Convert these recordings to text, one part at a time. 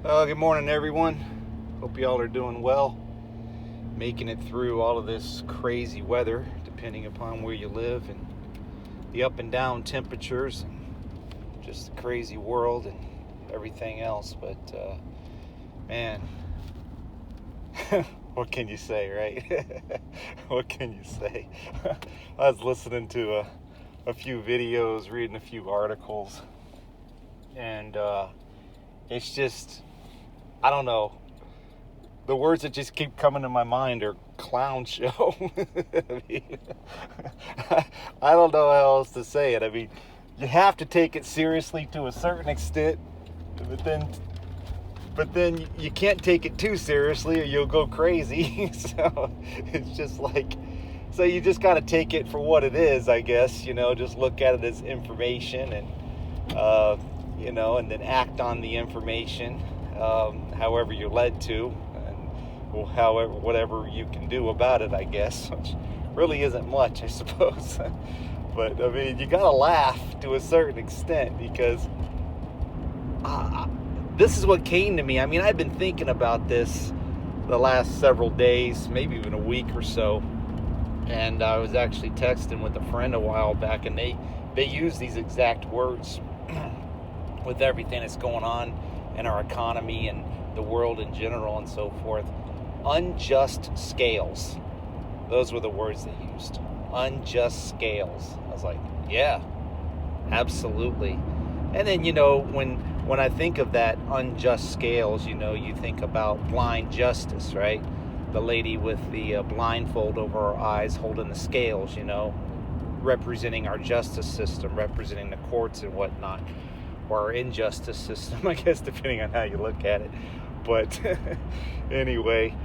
Good morning, everyone. Hope y'all are doing well, making it through all of this crazy weather, depending upon where you live, and the up and down temperatures, and just the crazy world and everything else. But man, what can you say, right? What can you say? I was listening to a few videos, reading a few articles, and it's just, I don't know. The words that just keep coming to my mind are clown show. I mean, I don't know how else to say it. I mean, you have to take it seriously to a certain extent, but then you can't take it too seriously or you'll go crazy. So it's just like, so you just got to take it for what it is, I guess. Just look at it as information, and and then act on the information, however you're led to, and however, whatever you can do about it, I guess, which really isn't much, I suppose. But I mean, you gotta laugh to a certain extent, because this is what came to me. I mean, I've been thinking about this the last several days, maybe even a week or so, and I was actually texting with a friend a while back, and they use these exact words with everything that's going on in our economy and the world in general and so forth. Unjust scales. Those were the words they used. Unjust scales. I was like, yeah, absolutely. And then, when I think of that unjust scales, you think about blind justice, right? The lady with the blindfold over her eyes holding the scales, representing our justice system, representing the courts and whatnot, or our injustice system, I guess, depending on how you look at it. But anyway,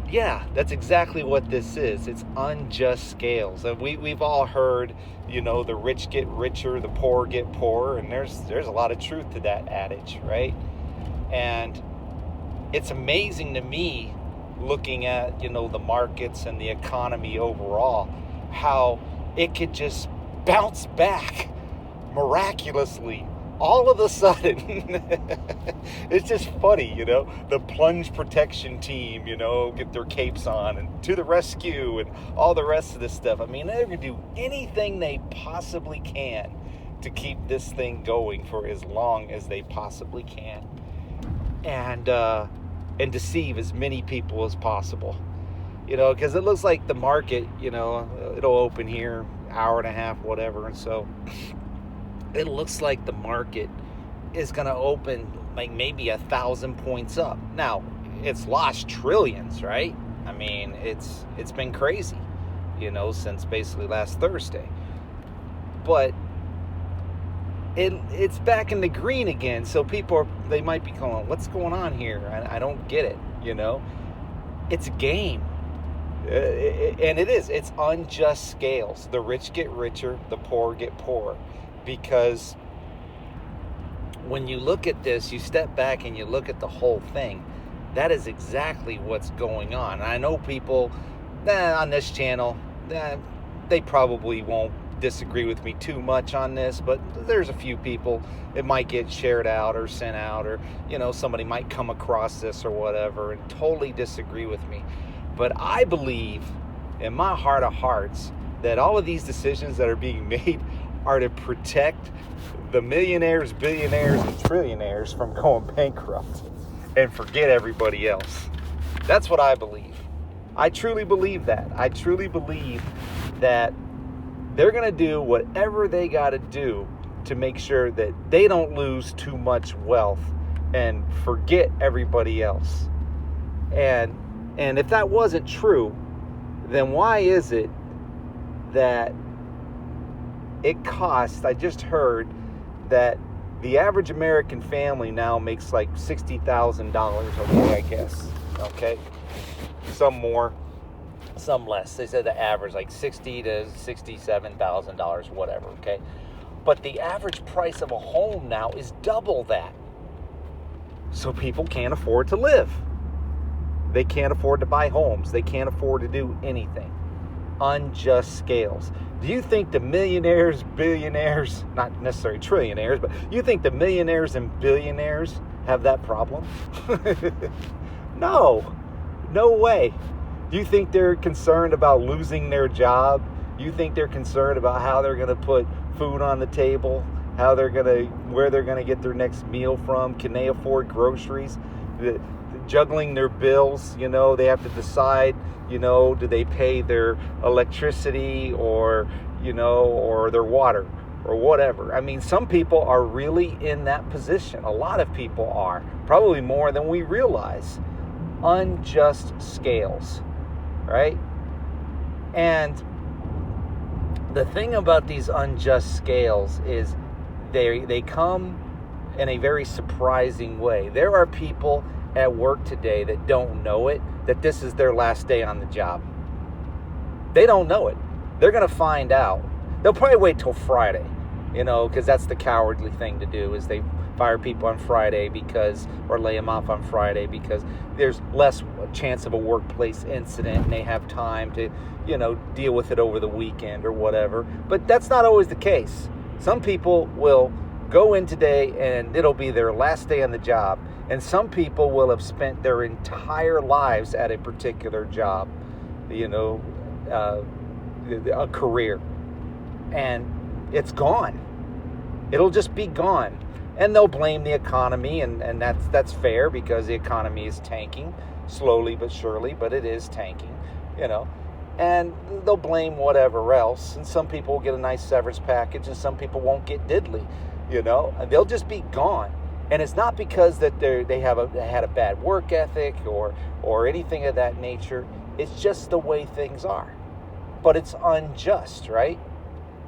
yeah, that's exactly what this is. It's unjust scales. And we've all heard, the rich get richer, the poor get poorer, and there's a lot of truth to that adage, right? And it's amazing to me, looking at, the markets and the economy overall, how it could just bounce back miraculously all of a sudden. It's just funny, the plunge protection team, get their capes on and to the rescue and all the rest of this stuff. I mean, they're going to do anything they possibly can to keep this thing going for as long as they possibly can, and deceive as many people as possible, because it looks like the market, it'll open here hour and a half, whatever, and so it looks like the market is going to open like maybe 1,000 points up. Now, it's lost trillions, right? I mean, it's been crazy, since basically last Thursday. But it's back in the green again. So they might be going, what's going on here? I don't get it, It's a game. And it is. It's unjust scales. The rich get richer, the poor get poorer. Because when you look at this, you step back and you look at the whole thing, that is exactly what's going on. And I know people on this channel, they probably won't disagree with me too much on this, but there's a few people, it might get shared out or sent out, or somebody might come across this or whatever and totally disagree with me. But I believe in my heart of hearts that all of these decisions that are being made are to protect the millionaires, billionaires, and trillionaires from going bankrupt and forget everybody else. That's what I believe. I truly believe that. I truly believe that they're going to do whatever they got to do to make sure that they don't lose too much wealth and forget everybody else. And if that wasn't true, then why is it that it costs, I just heard that the average American family now makes like $60,000, okay, I guess, okay? Some more, some less. They said the average, like $60,000 to $67,000, whatever, okay? But the average price of a home now is double that. So people can't afford to live. They can't afford to buy homes. They can't afford to do anything. Unjust scales. Do you think the millionaires, billionaires, not necessarily trillionaires, but you think the millionaires and billionaires have that problem? No, no way. You think they're concerned about losing their job? You think they're concerned about how they're going to put food on the table, where they're going to get their next meal from? Can they afford groceries? Juggling their bills, they have to decide, do they pay their electricity or their water or whatever. I mean, some people are really in that position. A lot of people are, probably more than we realize. Unjust scales, right? And the thing about these unjust scales is they come in a very surprising way. There are people at work today that don't know it, that this is their last day on the job. They don't know it. They're going to find out. They'll probably wait till Friday, because that's the cowardly thing to do, is they fire people on Friday or lay them off on Friday because there's less chance of a workplace incident and they have time to, deal with it over the weekend or whatever. But that's not always the case. Some people will go in today and it'll be their last day on the job. And some people will have spent their entire lives at a particular job, a career. And it's gone. It'll just be gone. And they'll blame the economy, and that's fair because the economy is tanking, slowly but surely, but it is tanking, And they'll blame whatever else. And some people will get a nice severance package, and some people won't get diddly, And they'll just be gone. And it's not because that they had a bad work ethic or anything of that nature. It's just the way things are. But it's unjust, right?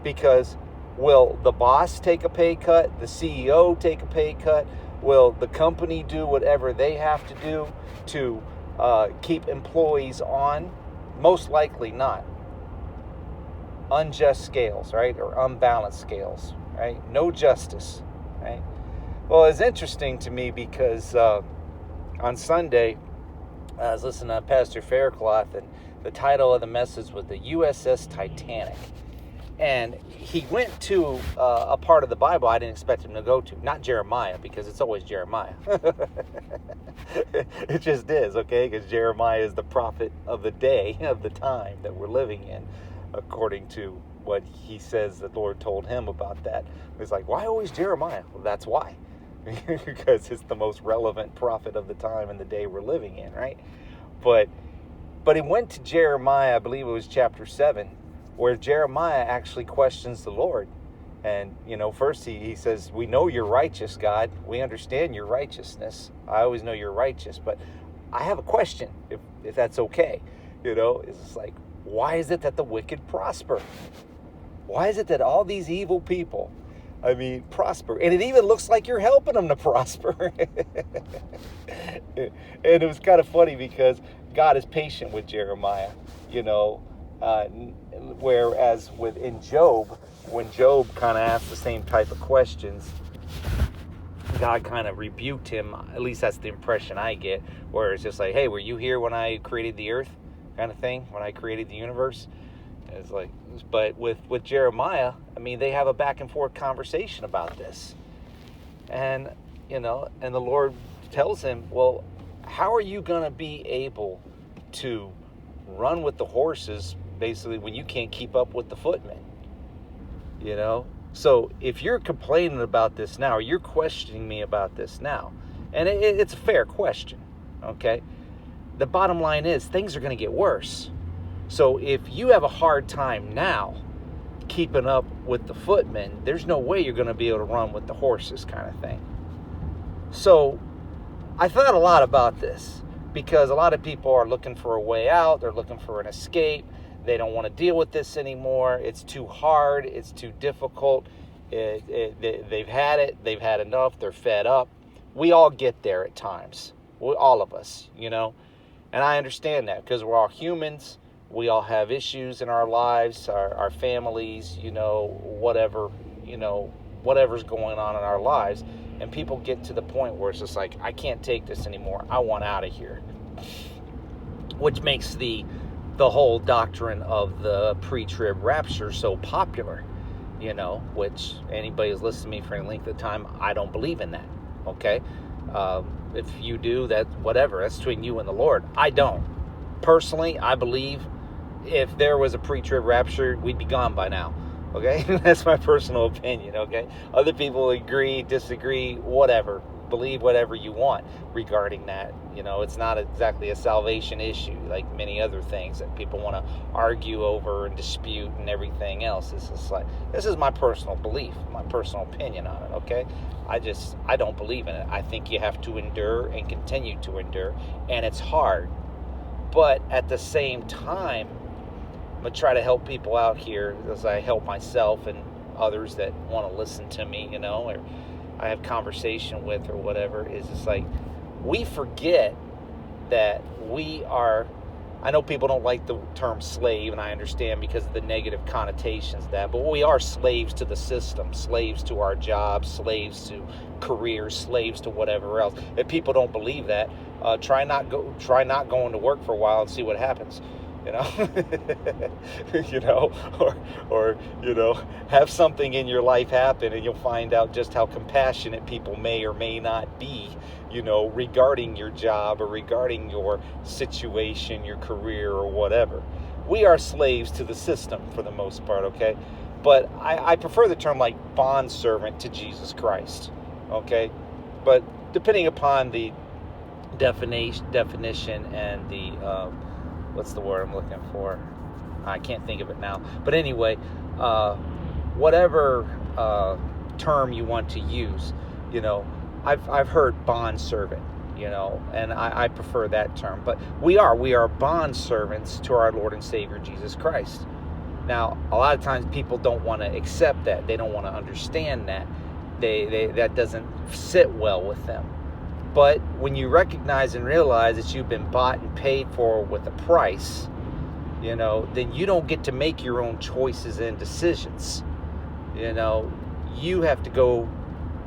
Because will the boss take a pay cut? The CEO take a pay cut? Will the company do whatever they have to do to keep employees on? Most likely not. Unjust scales, right? Or unbalanced scales, right? No justice, right? Well, it's interesting to me because on Sunday, I was listening to Pastor Faircloth, and the title of the message was the USS Titanic. And he went to a part of the Bible I didn't expect him to go to. Not Jeremiah, because it's always Jeremiah. It just is, okay? Because Jeremiah is the prophet of the day, of the time that we're living in, according to what he says the Lord told him about that. It's like, why always Jeremiah? Well, that's why. Because it's the most relevant prophet of the time and the day we're living in, right? But he went to Jeremiah, I believe it was chapter 7, where Jeremiah actually questions the Lord. And, first he says, we know you're righteous, God. We understand your righteousness. I always know you're righteous, but I have a question, if that's okay. It's just like, why is it that the wicked prosper? Why is it that all these evil people, prosper? And it even looks like you're helping them to prosper. And it was kind of funny because God is patient with Jeremiah, whereas in Job, when Job kind of asked the same type of questions, God kind of rebuked him. At least that's the impression I get, where it's just like, hey, were you here when I created the earth, kind of thing, when I created the universe? It's like, but with Jeremiah, they have a back and forth conversation about this. And, and the Lord tells him, well, how are you going to be able to run with the horses, basically, when you can't keep up with the footmen? So if you're complaining about this now, or you're questioning me about this now, and it's a fair question, okay? The bottom line is things are going to get worse. So if you have a hard time now keeping up with the footmen, there's no way you're going to be able to run with the horses, kind of thing. So I thought a lot about this because a lot of people are looking for a way out. They're looking for an escape. They don't want to deal with this anymore. It's too hard. It's too difficult. They've had it. They've had enough. They're fed up. We all get there at times. All of us, And I understand that because we're all humans. We all have issues in our lives, our families, whatever, whatever's going on in our lives. And people get to the point where it's just like, I can't take this anymore. I want out of here. Which makes the whole doctrine of the pre-trib rapture so popular, which anybody who's listened to me for any length of time, I don't believe in that, okay? If you do, that whatever, that's between you and the Lord. I don't. Personally, I believe if there was a pre-trib rapture, we'd be gone by now. Okay? That's my personal opinion, okay? Other people agree, disagree, whatever. Believe whatever you want regarding that. It's not exactly a salvation issue like many other things that people want to argue over and dispute and everything else. This is my personal belief, my personal opinion on it, okay? I don't believe in it. I think you have to endure and continue to endure, and it's hard. But at the same time, I'm going to try to help people out here as I help myself and others that want to listen to me, or I have conversation with or whatever. Is it's like we forget that we are, I know people don't like the term slave, and I understand because of the negative connotations of that, but we are slaves to the system, slaves to our jobs, slaves to careers, slaves to whatever else. If people don't believe that, try not going to work for a while and see what happens. or have something in your life happen, and you'll find out just how compassionate people may or may not be, regarding your job or regarding your situation, your career, or whatever. We are slaves to the system for the most part, okay? But I prefer the term like bondservant to Jesus Christ, okay? But depending upon the definition and the what's the word I'm looking for? I can't think of it now. But anyway, whatever term you want to use, I've heard bond servant, and I prefer that term. But we are bond servants to our Lord and Savior Jesus Christ. Now, a lot of times people don't want to accept that. They don't want to understand that. That doesn't sit well with them. But when you recognize and realize that you've been bought and paid for with a price, then you don't get to make your own choices and decisions. You have to go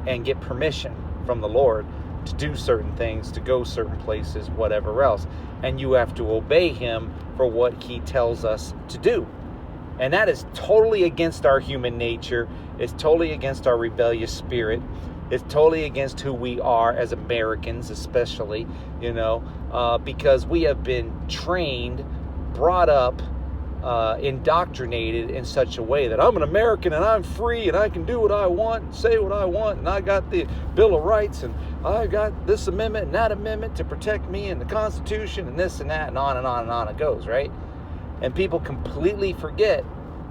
and get permission from the Lord to do certain things, to go certain places, whatever else. And you have to obey Him for what He tells us to do. And that is totally against our human nature. It's totally against our rebellious spirit. It's totally against who we are as Americans, especially, because we have been trained, brought up, indoctrinated in such a way that I'm an American and I'm free and I can do what I want, say what I want, and I got the Bill of Rights and I got this amendment and that amendment to protect me and the Constitution and this and that, and on and on and on it goes, right? And people completely forget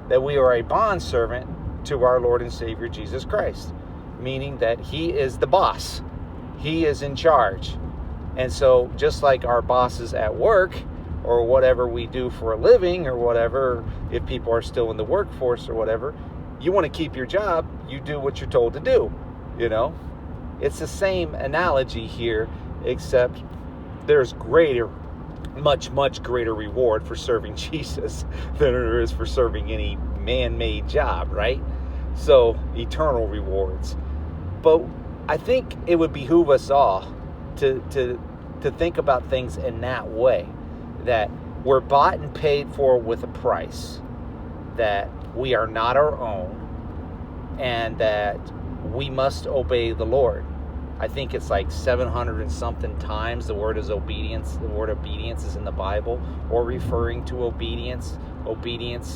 that we are a bondservant to our Lord and Savior Jesus Christ. Meaning that He is the boss. He is in charge. And so just like our bosses at work or whatever we do for a living or whatever, if people are still in the workforce or whatever, you want to keep your job, you do what you're told to do. It's the same analogy here, except there's much greater reward for serving Jesus than there is for serving any man-made job, right? So, eternal rewards. But I think it would behoove us all to think about things in that way, that we're bought and paid for with a price, that we are not our own, and that we must obey the Lord. I think it's like 700 and something times the word is obedience. The word obedience is in the Bible, or referring to obedience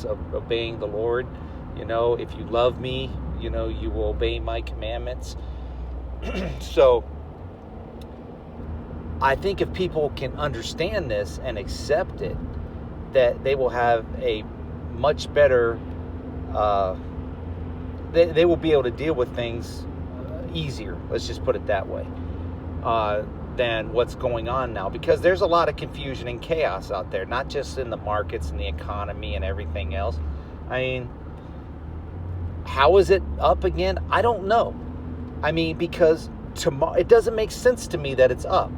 of obeying the Lord. If you love me, you will obey my commandments. So I think if people can understand this and accept it, that they will have a much better, they will be able to deal with things easier, let's just put it that way, than what's going on now. Because there's a lot of confusion and chaos out there, not just in the markets and the economy and everything else. I mean, how is it up again? I don't know. Because tomorrow, it doesn't make sense to me that it's up,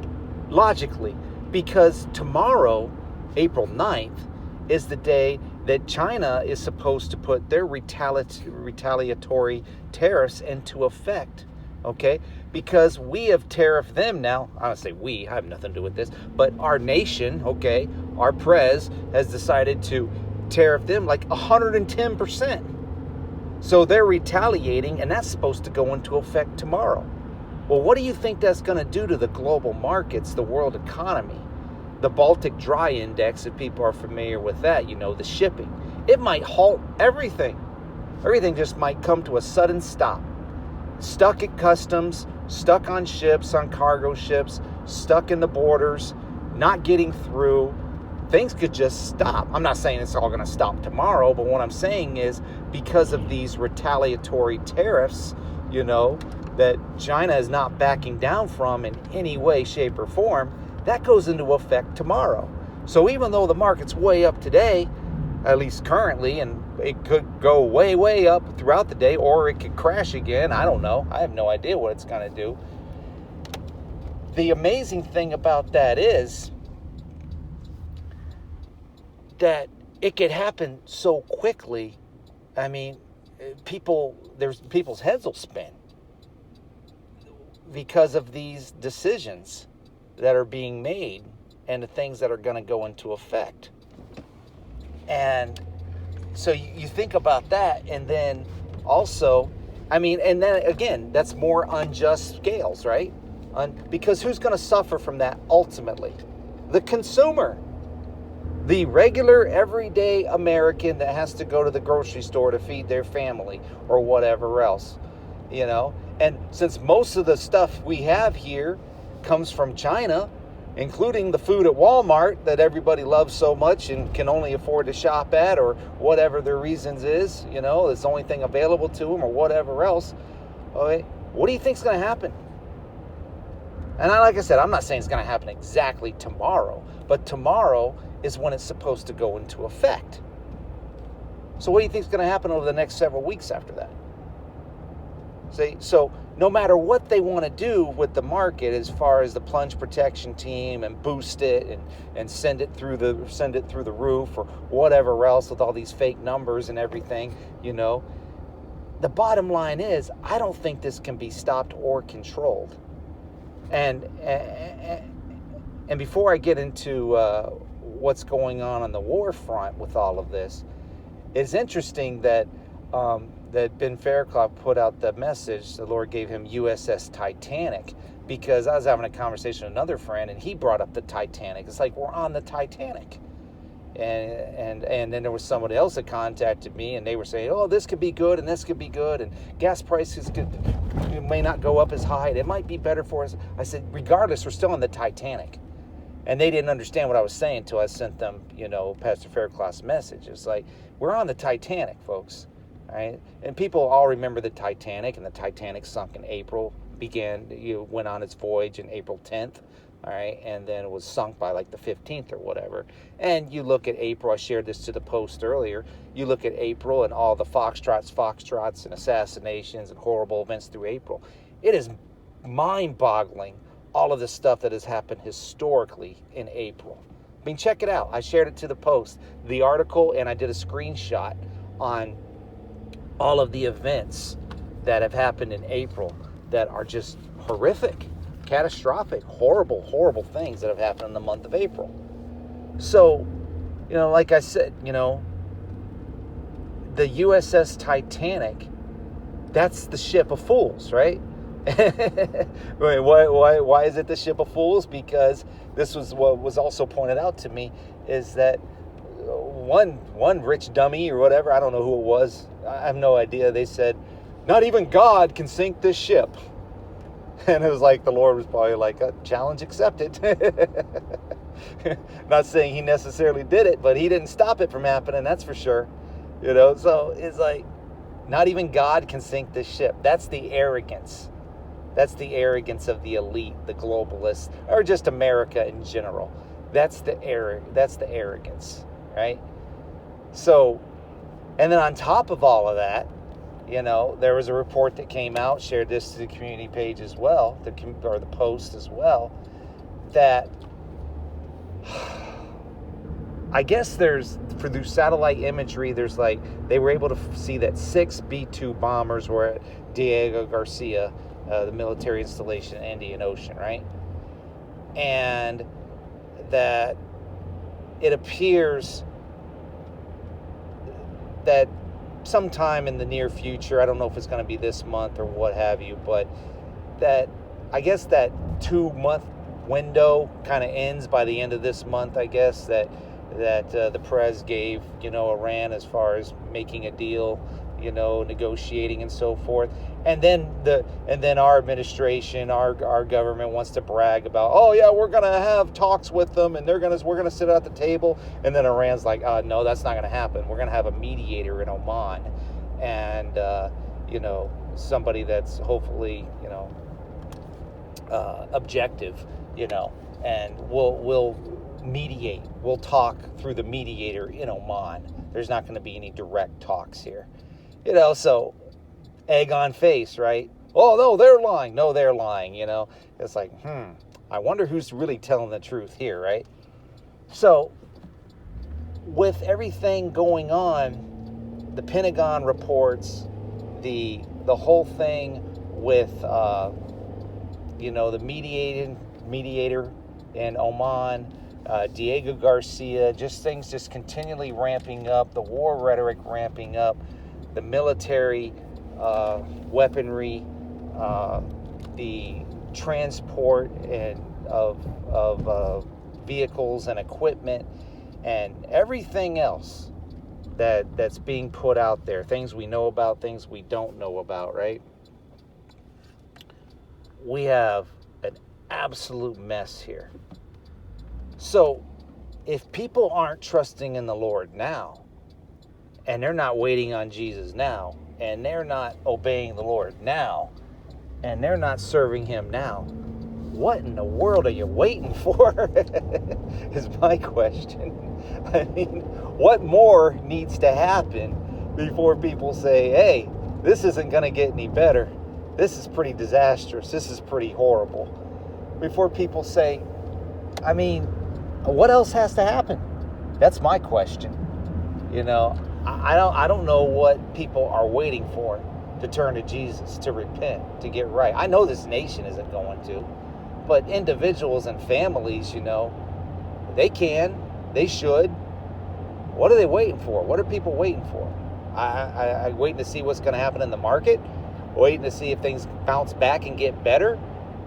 logically, because tomorrow, April 9th, is the day that China is supposed to put their retaliatory tariffs into effect, okay? Because we have tariffed them now. I don't say we, I have nothing to do with this, but our nation, okay, our prez has decided to tariff them like 110%. So they're retaliating, and that's supposed to go into effect tomorrow. Well, what do you think that's going to do to the global markets, the world economy? The Baltic Dry Index, if people are familiar with that, the shipping. It might halt everything. Everything just might come to a sudden stop. Stuck at customs, stuck on ships, on cargo ships, stuck in the borders, not getting through. Things could just stop. I'm not saying it's all going to stop tomorrow, but what I'm saying is because of these retaliatory tariffs, that China is not backing down from in any way, shape, or form, that goes into effect tomorrow. So even though the market's way up today, at least currently, and it could go way, way up throughout the day, or it could crash again. I don't know. I have no idea what it's going to do. The amazing thing about that is that it could happen so quickly. I mean, people's heads will spin because of these decisions that are being made and the things that are going to go into effect. And so you think about that, and then also, and then again, that's more unjust scales, right? Because who's going to suffer from that ultimately? The consumer. The regular, everyday American that has to go to the grocery store to feed their family or whatever else, And since most of the stuff we have here comes from China, including the food at Walmart that everybody loves so much and can only afford to shop at, or whatever their reasons is, it's the only thing available to them or whatever else. Okay, what do you think's going to happen? And like I said, I'm not saying it's going to happen exactly tomorrow, but tomorrow is when it's supposed to go into effect. So what do you think is going to happen over the next several weeks after that? See, so no matter what they want to do with the market as far as the plunge protection team and boost it and send it through the roof or whatever else with all these fake numbers and everything, the bottom line is I don't think this can be stopped or controlled. And before I get into what's going on the war front with all of this, it's interesting that that Ben Fairclough put out the message, the Lord gave him USS Titanic, because I was having a conversation with another friend and he brought up the Titanic. It's like, we're on the Titanic. And then there was somebody else that contacted me and they were saying, oh, this could be good and this could be good and gas prices may not go up as high. It might be better for us. I said, regardless, we're still on the Titanic. And they didn't understand what I was saying until I sent them, Pastor Fairclough's message. It's like, we're on the Titanic, folks. All right? And people all remember the Titanic, and the Titanic sunk in April, went on its voyage in April 10th, all right, and then it was sunk by like the 15th or whatever. And you look at April, I shared this to the post earlier, you look at April and all the foxtrots and assassinations and horrible events through April. It is mind-boggling, all of the stuff that has happened historically in April. I mean, check it out. I shared it to the post, the article, and I did a screenshot on all of the events that have happened in April that are just horrific, catastrophic, horrible, horrible things that have happened in the month of April. So, like I said, the USS Titanic, that's the ship of fools, right? Why is it the ship of fools? Because this was what was also pointed out to me, is that one rich dummy or whatever, I don't know who it was, I have no idea, they said, not even God can sink this ship. And it was like the Lord was probably like, a challenge accepted. Not saying he necessarily did it, but he didn't stop it from happening, that's for sure. So it's like, not even God can sink this ship. That's the arrogance. That's the arrogance of the elite, the globalists, or just America in general. That's the arrogance, right? So, and then on top of all of that, there was a report that came out, shared this to the community page as well, or the post as well, that I guess through satellite imagery, they were able to see that 6 B-2 bombers were at Diego Garcia, the military installation in the Indian Ocean, right? And that it appears that sometime in the near future, I don't know if it's going to be this month or what have you, but that I guess that 2-month window kind of ends by the end of this month, I guess, that the press gave, Iran as far as making a deal, negotiating and so forth. And then our administration, our government wants to brag about, oh yeah, we're gonna have talks with them, and we're gonna sit at the table. And then Iran's like, no, that's not gonna happen. We're gonna have a mediator in Oman, and somebody that's hopefully objective, and we'll mediate. We'll talk through the mediator in Oman. There's not going to be any direct talks here, So egg on face, right? Oh no, they're lying. No, they're lying. It's like, I wonder who's really telling the truth here, right? So with everything going on, the Pentagon reports the whole thing with the mediator in Oman, Diego Garcia, things just continually ramping up, the war rhetoric ramping up, the military weaponry, the transport of vehicles and equipment, and everything else that's being put out there, things we know about, things we don't know about, right? We have an absolute mess here. So if people aren't trusting in the Lord now, and they're not waiting on Jesus now, and they're not obeying the Lord now, and they're not serving him now, what in the world are you waiting for? Is my question. I mean, what more needs to happen before people say, hey, this isn't going to get any better? This is pretty disastrous. This is pretty horrible. Before people say, I mean, what else has to happen? That's my question. I don't know what people are waiting for to turn to Jesus, to repent, to get right. I know this nation isn't going to, but individuals and families, they can, they should. What are they waiting for? What are people waiting for? I waiting to see what's going to happen in the market, waiting to see if things bounce back and get better,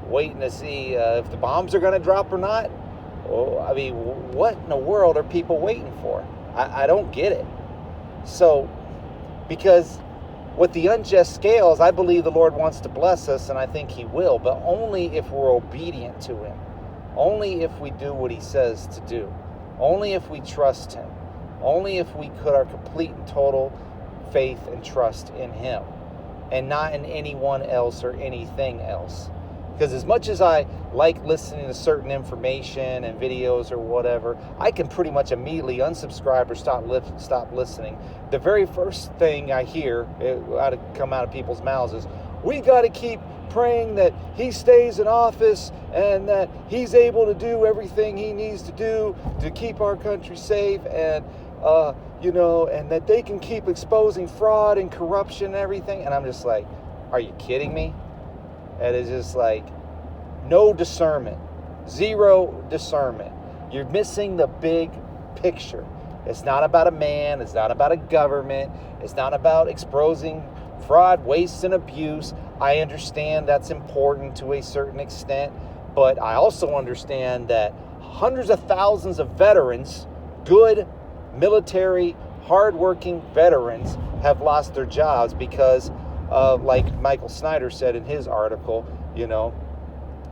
waiting to see if the bombs are going to drop or not. Oh, I mean, what in the world are people waiting for? I don't get it. So, because with the unjust scales, I believe the Lord wants to bless us, and I think he will, but only if we're obedient to him. Only if we do what he says to do. Only if we trust him. Only if we put our complete and total faith and trust in him, and not in anyone else or anything else. Because as much as I like listening to certain information and videos or whatever, I can pretty much immediately unsubscribe or stop listening. The very first thing I hear come out of people's mouths is, we got to keep praying that he stays in office and that he's able to do everything he needs to do to keep our country safe, and and that they can keep exposing fraud and corruption and everything. And I'm just like, are you kidding me? And it's just like, no discernment, zero discernment. You're missing the big picture. It's not about a man. It's not about a government. It's not about exposing fraud, waste, and abuse. I understand that's important to a certain extent, but I also understand that hundreds of thousands of veterans, good military, hardworking veterans, have lost their jobs because like Michael Snyder said in his article,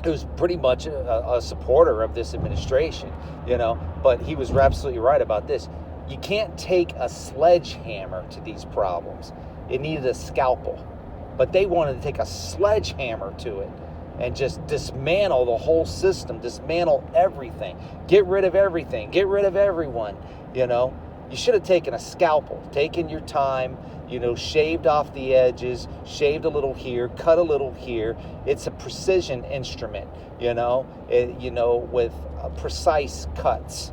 who's pretty much a supporter of this administration, but he was absolutely right about this. You can't take a sledgehammer to these problems. It needed a scalpel, but they wanted to take a sledgehammer to it and just dismantle the whole system, dismantle everything, get rid of everything, get rid of everyone, You should have taken a scalpel, taken your time, shaved off the edges, shaved a little here, cut a little here. It's a precision instrument, with precise cuts,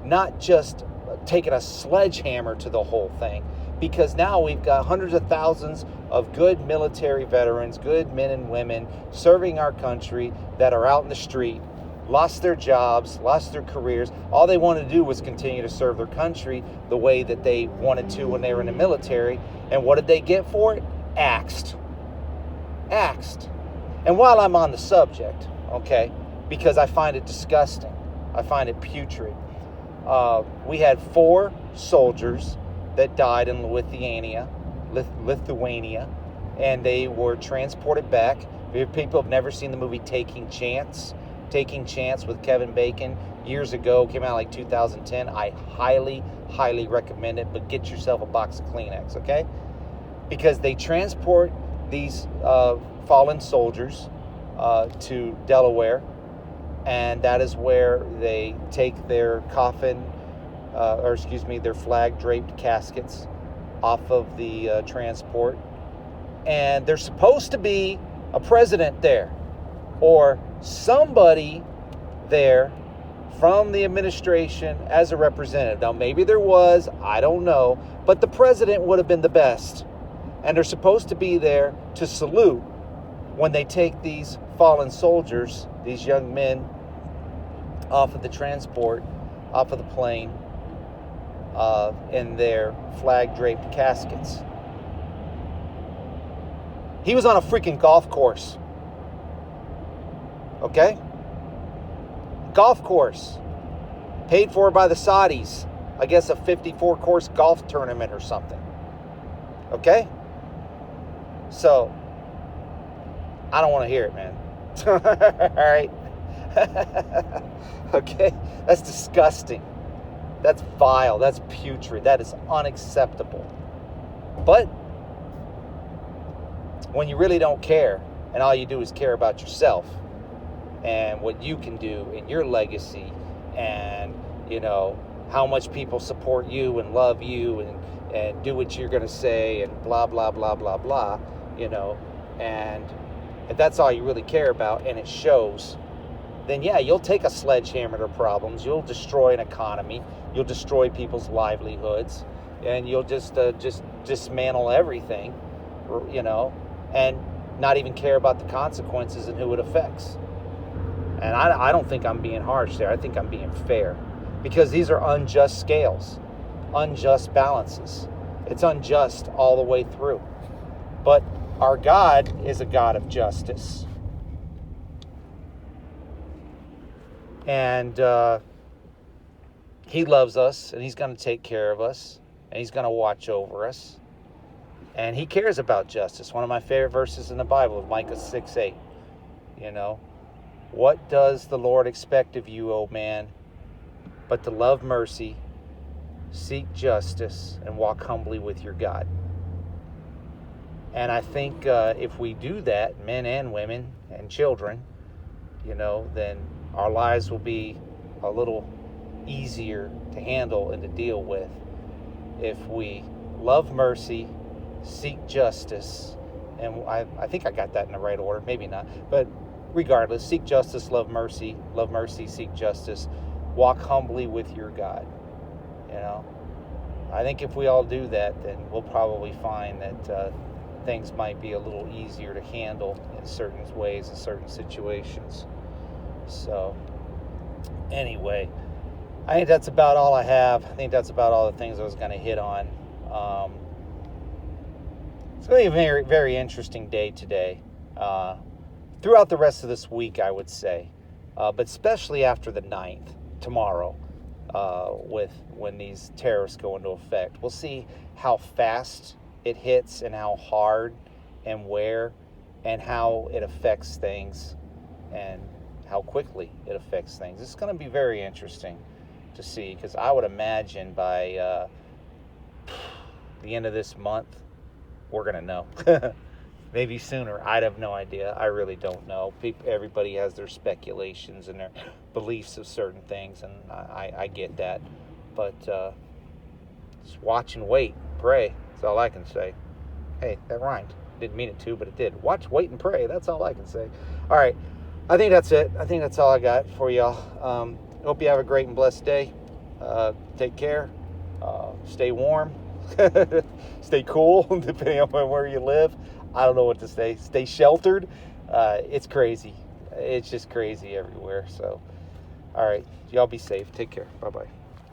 not just taking a sledgehammer to the whole thing. Because now we've got hundreds of thousands of good military veterans, good men and women serving our country that are out in the street, lost their jobs, lost their careers. All they wanted to do was continue to serve their country the way that they wanted to when they were in the military. And what did they get for it? Axed. And while I'm on the subject, okay, because I find it disgusting, I find it putrid. We had 4 soldiers that died in Lithuania, and they were transported back. People have never seen the movie Taking Chance with Kevin Bacon years ago, came out like 2010. I highly recommend it, but get yourself a box of Kleenex, okay? Because they transport these fallen soldiers to Delaware, and that is where they take their their flag-draped caskets off of the transport. And there's supposed to be a president there, or somebody there from the administration as a representative. Now, maybe there was, I don't know, but the president would have been the best. And they're supposed to be there to salute when they take these fallen soldiers, these young men, off of the transport, off of the plane, in their flag-draped caskets. He was on a freaking golf course. Okay? Golf course. Paid for by the Saudis. I guess a 54-course golf tournament or something. Okay? So, I don't want to hear it, man. All right? Okay? That's disgusting. That's vile. That's putrid. That is unacceptable. But when you really don't care, and all you do is care about yourself and what you can do in your legacy, and, you know, how much people support you and love you and do what you're going to say and blah, blah, blah, blah, blah, you know, and if that's all you really care about and it shows, then yeah, you'll take a sledgehammer to problems. You'll destroy an economy. You'll destroy people's livelihoods, and you'll just dismantle everything, you know, and not even care about the consequences and who it affects. And I don't think I'm being harsh there. I think I'm being fair, because these are unjust scales, unjust balances. It's unjust all the way through. But our God is a God of justice. And He loves us, and He's going to take care of us, and He's going to watch over us. And He cares about justice. One of my favorite verses in the Bible is Micah 6:8. You know, what does the Lord expect of you, O man, but to love mercy, seek justice, and walk humbly with your God? And I think if we do that, men and women and children, you know, then our lives will be a little easier to handle and to deal with if we love mercy, seek justice, and I think I got that in the right order, maybe not, but regardless, seek justice, love mercy, seek justice, walk humbly with your God. You know, I think if we all do that, then we'll probably find that things might be a little easier to handle in certain ways, in certain situations. So, anyway, I think that's about all I have. I think that's about all the things I was going to hit on. It's going to be a very, very interesting day today. Throughout the rest of this week, I would say. But especially after the 9th, tomorrow, when these tariffs go into effect. We'll see how fast it hits and how hard and where and how it affects things and how quickly it affects things. It's going to be very interesting to see, because I would imagine by the end of this month, we're going to know. Maybe sooner. I'd have no idea. I really don't know. Everybody has their speculations and their beliefs of certain things, and I get that. But just watch and wait. Pray. That's all I can say. Hey, that rhymed. Didn't mean it to, but it did. Watch, wait, and pray. That's all I can say. All right. I think that's it. I think that's all I got for y'all. Hope you have a great and blessed day. Take care. Stay warm. Stay cool, depending on where you live. I don't know what to say. Stay sheltered. It's crazy. It's just crazy everywhere. So, all right. Y'all be safe. Take care. Bye-bye.